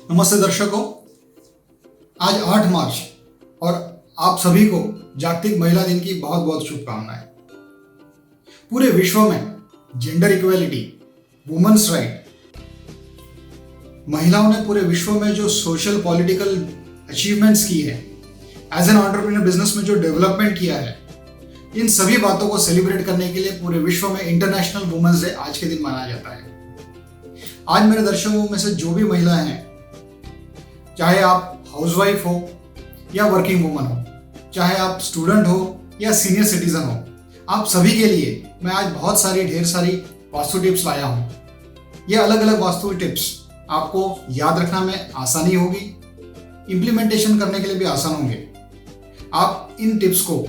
नमस्ते दर्शकों, आज 8 मार्च और आप सभी को जागतिक महिला दिन की बहुत बहुत शुभकामनाएं। पूरे विश्व में जेंडर इक्वेलिटी, वुमेन्स राइट, महिलाओं ने पूरे विश्व में जो सोशल पॉलिटिकल अचीवमेंट्स की है, एज एन एंटरप्रेन्योर बिजनेस में जो डेवलपमेंट किया है, इन सभी बातों को सेलिब्रेट करने के लिए पूरे विश्व में इंटरनेशनल वुमेन्स डे आज के दिन मनाया जाता है। आज मेरे दर्शकों में से जो भी महिलाएं हैं, चाहे आप हाउसवाइफ हो या वर्किंग वुमन हो, चाहे आप स्टूडेंट हो या सीनियर सिटीजन हो, आप सभी के लिए मैं आज बहुत सारी ढेर सारी वास्तु टिप्स लाया हूँ। ये अलग अलग वास्तु टिप्स आपको याद रखना में आसानी होगी, इम्प्लीमेंटेशन करने के लिए भी आसान होंगे। आप इन टिप्स को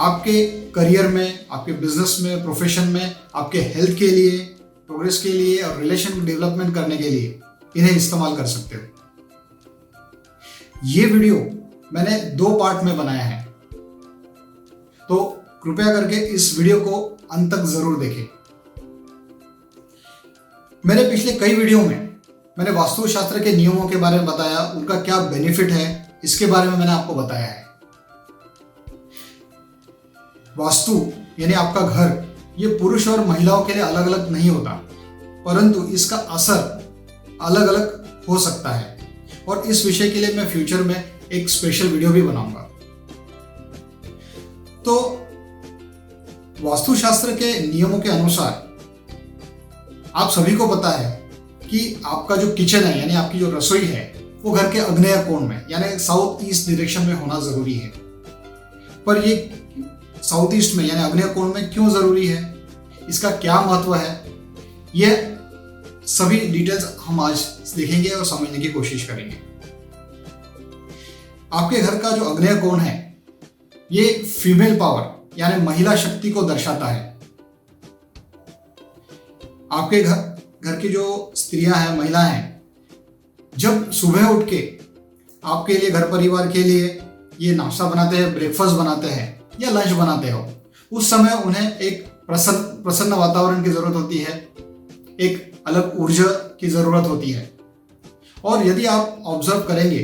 आपके करियर में, आपके बिजनेस में, प्रोफेशन में, आपके हेल्थ के लिए, प्रोग्रेस के लिए और रिलेशन डेवलपमेंट करने के लिए इन्हें इस्तेमाल कर सकते हो। ये वीडियो मैंने 2 पार्ट में बनाया है, तो कृपया करके इस वीडियो को अंत तक जरूर देखें। मेरे पिछले कई वीडियो में मैंने वास्तुशास्त्र के नियमों के बारे में बताया, उनका क्या बेनिफिट है, इसके बारे में मैंने आपको बताया है। वास्तु यानी आपका घर, ये पुरुष और महिलाओं के लिए अलग अलग नहीं होता, परंतु इसका असर अलग अलग हो सकता है और इस विषय के लिए मैं फ्यूचर में एक स्पेशल वीडियो भी बनाऊंगा। तो वास्तुशास्त्र के नियमों के अनुसार आप सभी को पता है कि आपका जो किचन है यानी आपकी जो रसोई है वो घर के आग्नेय कोण में यानी साउथ ईस्ट डायरेक्शन में होना जरूरी है। पर ये साउथ ईस्ट में यानी आग्नेय कोण में क्यों जरूरी है, इसका क्या महत्व है, यह सभी डिटेल्स हम आज देखेंगे और समझने की कोशिश करेंगे। आपके घर का जो आग्नेय कोण है ये फीमेल पावर यानी महिला शक्ति को दर्शाता है। आपके घर की जो स्त्रियां हैं, महिलाएं हैं, जब सुबह उठ के आपके लिए, घर परिवार के लिए ये नाश्ता बनाते हैं, ब्रेकफास्ट बनाते हैं या लंच बनाते हो, उस समय उन्हें एक प्रसन्न वातावरण की जरूरत होती है, एक अलग ऊर्जा की जरूरत होती है। और यदि आप ऑब्जर्व करेंगे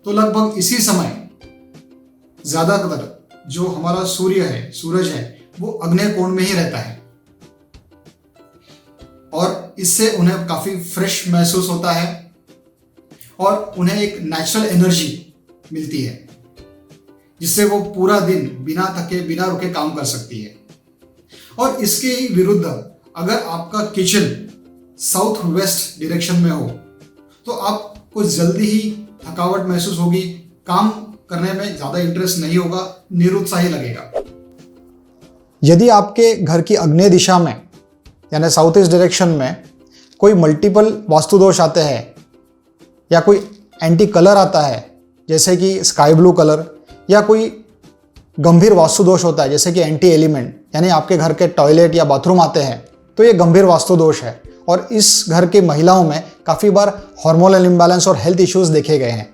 तो लगभग इसी समय ज्यादातर जो हमारा सूरज है वो आग्नेय कोण में ही रहता है और इससे उन्हें काफी फ्रेश महसूस होता है और उन्हें एक नेचुरल एनर्जी मिलती है जिससे वो पूरा दिन बिना थके, बिना रुके काम कर सकती है। और इसके ही विरुद्ध अगर आपका किचन साउथ वेस्ट डायरेक्शन में हो तो आपको जल्दी ही थकावट महसूस होगी, काम करने में ज्यादा इंटरेस्ट नहीं होगा, निरुत्साही लगेगा। यदि आपके घर की आग्नेय दिशा में यानी साउथ ईस्ट डायरेक्शन में कोई मल्टीपल वास्तु दोष आते हैं या कोई एंटी कलर आता है जैसे कि स्काई ब्लू कलर, या कोई गंभीर वास्तु दोष होता है जैसे कि एंटी एलिमेंट यानी आपके घर के टॉयलेट या बाथरूम आते हैं, तो ये गंभीर वास्तु दोष है और इस घर की महिलाओं में काफ़ी बार हार्मोनल इम्बैलेंस और हेल्थ इश्यूज देखे गए हैं।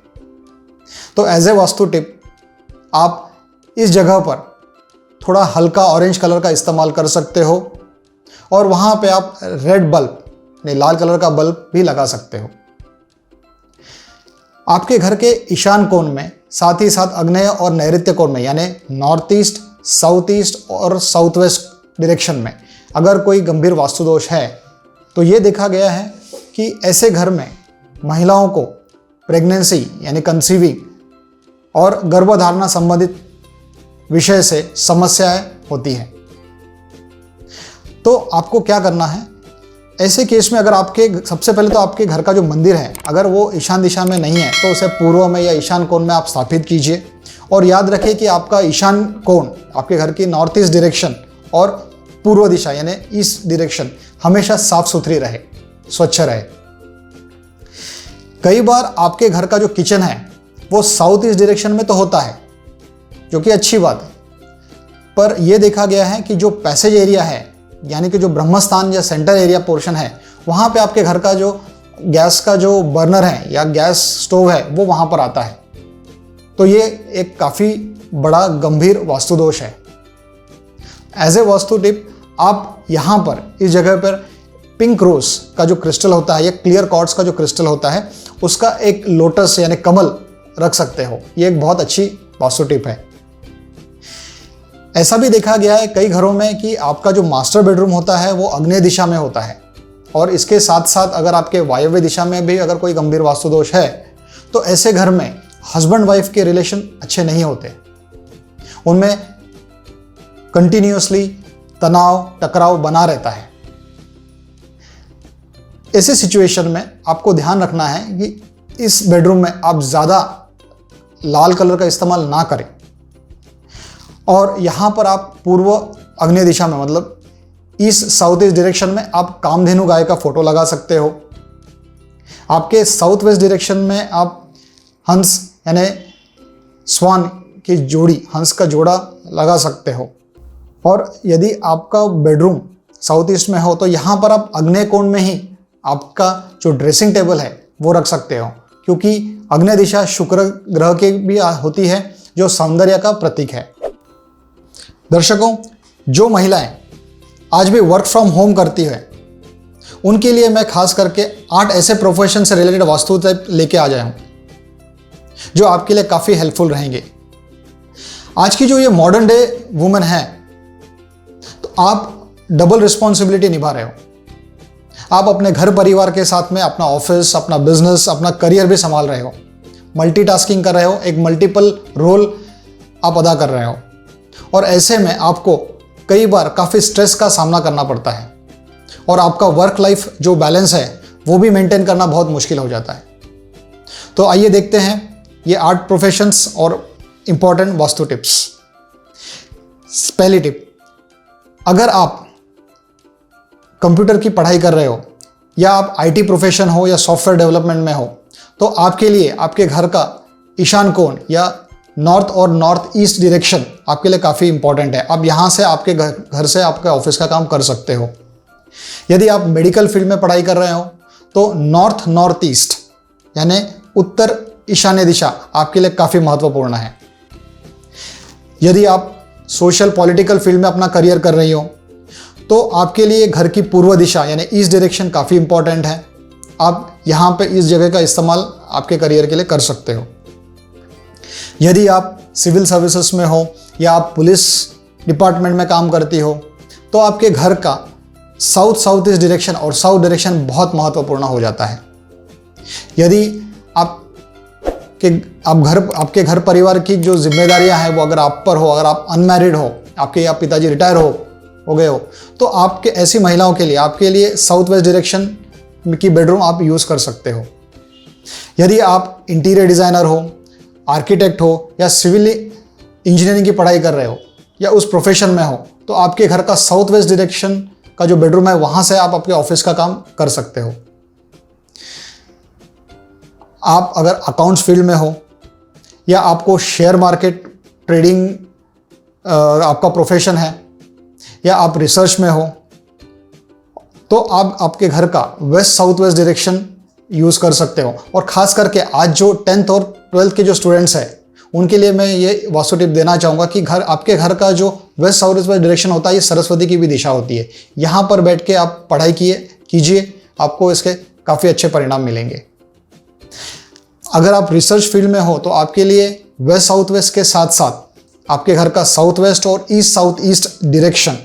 तो एज ए वास्तु टिप आप इस जगह पर थोड़ा हल्का ऑरेंज कलर का इस्तेमाल कर सकते हो और वहाँ पे आप रेड बल्ब यानी लाल कलर का बल्ब भी लगा सकते हो। आपके घर के ईशान कोण में, साथ ही साथ आग्नेय और नैऋत्य कोण में यानी नॉर्थ ईस्ट, साउथ ईस्ट और साउथ वेस्ट डायरेक्शन में अगर कोई गंभीर वास्तु दोष है तो ये देखा गया है कि ऐसे घर में महिलाओं को प्रेगनेंसी यानी कंसीविंग और गर्भधारणा संबंधित विषय से समस्याएं होती हैं। तो आपको क्या करना है ऐसे केस में, अगर आपके सबसे पहले तो आपके घर का जो मंदिर है अगर वो ईशान दिशा में नहीं है तो उसे पूर्व में या ईशान कोण में आप स्थापित कीजिए। और याद रखें कि आपका ईशान कोण आपके घर की नॉर्थ ईस्ट डायरेक्शन और पूर्व दिशा यानी ईस्ट डायरेक्शन हमेशा साफ सुथरी रहे, स्वच्छ रहे। कई बार आपके घर का जो किचन है वो साउथ ईस्ट डायरेक्शन में तो होता है, जो कि अच्छी बात है, पर यह देखा गया है कि जो पैसेज एरिया है यानी कि जो ब्रह्मस्थान या सेंटर एरिया पोर्शन है, वहां पे आपके घर का जो गैस का जो बर्नर है या गैस स्टोव है वो वहां पर आता है। तो ये एक काफ़ी बड़ा गंभीर वास्तु दोष है। एज ए वास्तु टिप आप यहाँ पर इस जगह पर पिंक रोज का जो क्रिस्टल होता है या क्लियर क्वार्ट्ज का जो क्रिस्टल होता है उसका एक लोटस यानी कमल रख सकते हो। ये एक बहुत अच्छी वास्तु टिप है। ऐसा भी देखा गया है कई घरों में कि आपका जो मास्टर बेडरूम होता है वो आग्नेय दिशा में होता है, और इसके साथ साथ अगर आपके वायव्य दिशा में भी अगर कोई गंभीर वास्तु दोष है तो ऐसे घर में हस्बैंड वाइफ के रिलेशन अच्छे नहीं होते, उनमें कंटिन्यूअसली तनाव टकराव बना रहता है। ऐसे सिचुएशन में आपको ध्यान रखना है कि इस बेडरूम में आप ज़्यादा लाल कलर का इस्तेमाल ना करें, और यहाँ पर आप पूर्व आग्नेय दिशा में मतलब ईस्ट साउथ ईस्ट डायरेक्शन में आप कामधेनु गाय का फोटो लगा सकते हो। आपके साउथ वेस्ट डायरेक्शन में आप हंस यानी स्वान की जोड़ी, हंस का जोड़ा लगा सकते हो। और यदि आपका बेडरूम साउथ ईस्ट में हो तो यहाँ पर आप आग्नेय कोण में ही आपका जो ड्रेसिंग टेबल है वो रख सकते हो, क्योंकि आग्नेय दिशा शुक्र ग्रह की भी होती है जो सौंदर्य का प्रतीक है। दर्शकों, जो महिलाएं आज भी वर्क फ्रॉम होम करती है उनके लिए मैं खास करके 8 ऐसे प्रोफेशन से रिलेटेड वास्तु टाइप लेके आ जाया हूं जो आपके लिए काफ़ी हेल्पफुल रहेंगे। आज की जो ये मॉडर्न डे वुमेन है तो आप डबल रिस्पॉन्सिबिलिटी निभा रहे हो। आप अपने घर परिवार के साथ में अपना ऑफिस, अपना बिजनेस, अपना करियर भी संभाल रहे हो, मल्टीटास्किंग कर रहे हो, एक मल्टीपल रोल आप अदा कर रहे हो, और ऐसे में आपको कई बार काफ़ी स्ट्रेस का सामना करना पड़ता है और आपका वर्क लाइफ जो बैलेंस है वो भी मेंटेन करना बहुत मुश्किल हो जाता है। तो आइए देखते हैं ये 8 प्रोफेशंस और इंपॉर्टेंट वास्तु टिप्स। पहली टिप, अगर आप कंप्यूटर की पढ़ाई कर रहे हो या आप आईटी प्रोफेशन हो या सॉफ्टवेयर डेवलपमेंट में हो तो आपके लिए आपके घर का ईशान कोण या नॉर्थ और नॉर्थ ईस्ट डायरेक्शन आपके लिए काफ़ी इंपॉर्टेंट है। आप यहाँ से आपके घर से आपके ऑफिस का काम कर सकते हो। यदि आप मेडिकल फील्ड में पढ़ाई कर रहे हो तो नॉर्थ नॉर्थ ईस्ट यानी उत्तर ईशान्य दिशा आपके लिए काफ़ी महत्वपूर्ण है। यदि आप सोशल पॉलिटिकल फील्ड में अपना करियर कर रही हो तो आपके लिए घर की पूर्व दिशा यानी ईस्ट डायरेक्शन काफ़ी इंपॉर्टेंट है। आप यहाँ पे इस जगह का इस्तेमाल आपके करियर के लिए कर सकते हो। यदि आप सिविल सर्विसेज में हो या आप पुलिस डिपार्टमेंट में काम करती हो तो आपके घर का साउथ साउथ ईस्ट डायरेक्शन और साउथ डायरेक्शन बहुत महत्वपूर्ण हो जाता है। यदि आपके घर परिवार की जो जिम्मेदारियां हैं वो अगर आप पर हो, अगर आप अनमैरिड हो, आपके या पिताजी रिटायर हो गए हो तो आपके ऐसी महिलाओं के लिए आपके लिए साउथ वेस्ट डायरेक्शन की बेडरूम आप यूज़ कर सकते हो। यदि आप इंटीरियर डिज़ाइनर हो, आर्किटेक्ट हो या सिविल इंजीनियरिंग की पढ़ाई कर रहे हो या उस प्रोफेशन में हो तो आपके घर का साउथ वेस्ट डायरेक्शन का जो बेडरूम है वहाँ से आप अपने ऑफिस का काम कर सकते हो। आप अगर अकाउंट्स फील्ड में हो या आपको शेयर मार्केट ट्रेडिंग आपका प्रोफेशन है या आप रिसर्च में हो तो आप आपके घर का west south west direction use कर सकते हो। और ख़ास करके आज जो 10th और 12th के जो स्टूडेंट्स हैं उनके लिए मैं ये वास्तु टिप देना चाहूँगा कि आपके घर का जो वेस्ट साउथ वेस्ट डायरेक्शन होता है ये सरस्वती की भी दिशा होती है। यहाँ पर बैठ के आप पढ़ाई कीजिए, आपको इसके काफ़ी अच्छे परिणाम मिलेंगे। अगर आप रिसर्च फील्ड में हो तो आपके लिए वेस्ट साउथ वेस्ट के साथ साथ आपके घर का साउथ वेस्ट और ईस्ट साउथ ईस्ट डायरेक्शन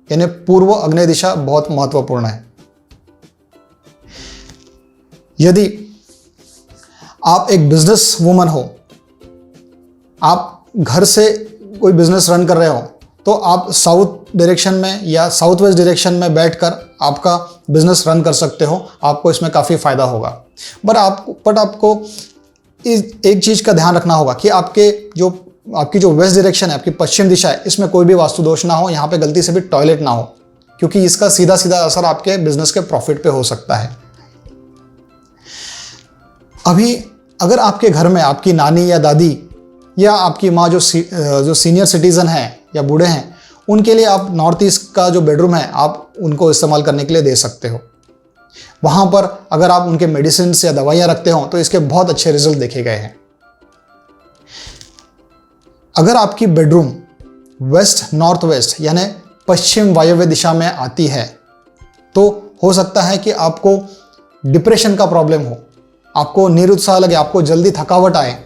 यानी पूर्व आग्नेय दिशा बहुत महत्वपूर्ण है। यदि आप एक बिजनेस वूमन हो, आप घर से कोई बिजनेस रन कर रहे हो तो आप साउथ डायरेक्शन में या साउथ वेस्ट डायरेक्शन में बैठकर आपका बिजनेस रन कर सकते हो। आपको इसमें काफ़ी फायदा होगा। बट आपको एक चीज़ का ध्यान रखना होगा कि आपकी जो वेस्ट डायरेक्शन है, आपकी पश्चिम दिशा है, इसमें कोई भी वास्तु दोष ना हो, यहाँ पे गलती से भी टॉयलेट ना हो, क्योंकि इसका सीधा सीधा असर आपके बिजनेस के प्रॉफिट पे हो सकता है। अभी अगर आपके घर में आपकी नानी या दादी या आपकी माँ जो सीनियर सिटीज़न है या बूढ़े हैं, उनके लिए आप नॉर्थ ईस्ट का जो बेडरूम है आप उनको इस्तेमाल करने के लिए दे सकते हो। वहाँ पर अगर आप उनके मेडिसिन या दवाइयाँ रखते हो तो इसके बहुत अच्छे रिजल्ट देखे गए हैं। अगर आपकी बेडरूम वेस्ट नॉर्थ वेस्ट यानी पश्चिम वायव्य दिशा में आती है तो हो सकता है कि आपको डिप्रेशन का प्रॉब्लम हो, आपको निरुत्साह लगे, आपको जल्दी थकावट आए।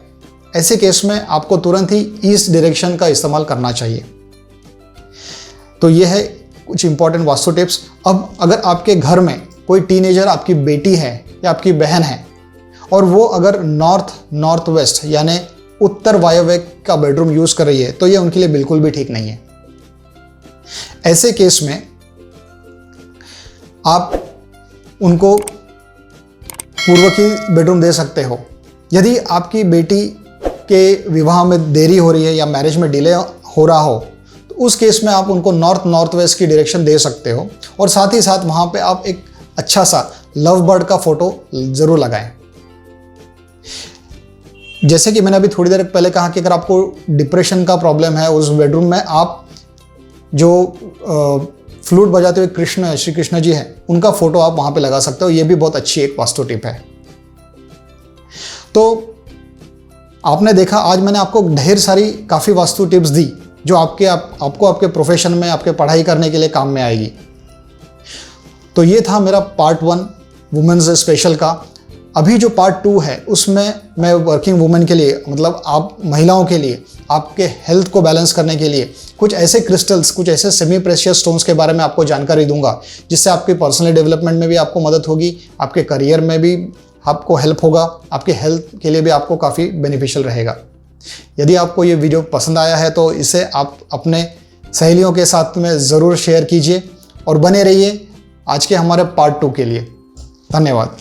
ऐसे केस में आपको तुरंत ही ईस्ट डायरेक्शन का इस्तेमाल करना चाहिए। तो ये है कुछ इंपॉर्टेंट वास्तु टिप्स। अब अगर आपके घर में कोई टीनेजर, आपकी बेटी है या आपकी बहन है और वो अगर नॉर्थ वेस्ट यानी उत्तर वायव्य का बेडरूम यूज कर रही है, तो ये उनके लिए बिल्कुल भी ठीक नहीं है। ऐसे केस में आप उनको पूर्व की बेडरूम दे सकते हो। यदि आपकी बेटी के विवाह में देरी हो रही है या मैरिज में डिले हो रहा हो, तो उस केस में आप उनको नॉर्थ वेस्ट की डायरेक्शन दे सकते हो। और साथ ही साथ वहाँ पे आप एक अच्छा सा लव बर्ड का फोटो ज़रूर लगाएं। जैसे कि मैंने अभी थोड़ी देर पहले कहा कि अगर आपको डिप्रेशन का प्रॉब्लम है, उस बेडरूम में आप जो फ्लूट बजाते हुए श्री कृष्ण जी हैं, उनका फोटो आप वहाँ पे लगा सकते हो। ये भी बहुत अच्छी एक वास्तु टिप है। तो आपने देखा, आज मैंने आपको ढेर सारी काफ़ी वास्तु टिप्स दी जो आपको आपके प्रोफेशन में, आपके पढ़ाई करने के लिए काम में आएगी। तो ये था मेरा पार्ट 1 वुमेन्स स्पेशल का। अभी जो पार्ट 2 है उसमें मैं वर्किंग वुमेन के लिए, मतलब आप महिलाओं के लिए, आपके हेल्थ को बैलेंस करने के लिए कुछ ऐसे क्रिस्टल्स, कुछ ऐसे सेमी प्रेशियस स्टोन्स के बारे में आपको जानकारी दूंगा, जिससे आपके पर्सनल डेवलपमेंट में भी आपको मदद होगी, आपके करियर में भी आपको हेल्प होगा, आपके हेल्थ के लिए भी आपको काफ़ी बेनिफिशियल रहेगा। यदि आपको ये वीडियो पसंद आया है तो इसे आप अपने सहेलियों के साथ में ज़रूर शेयर कीजिए और बने रहिए आज के हमारे पार्ट 2 के लिए। धन्यवाद।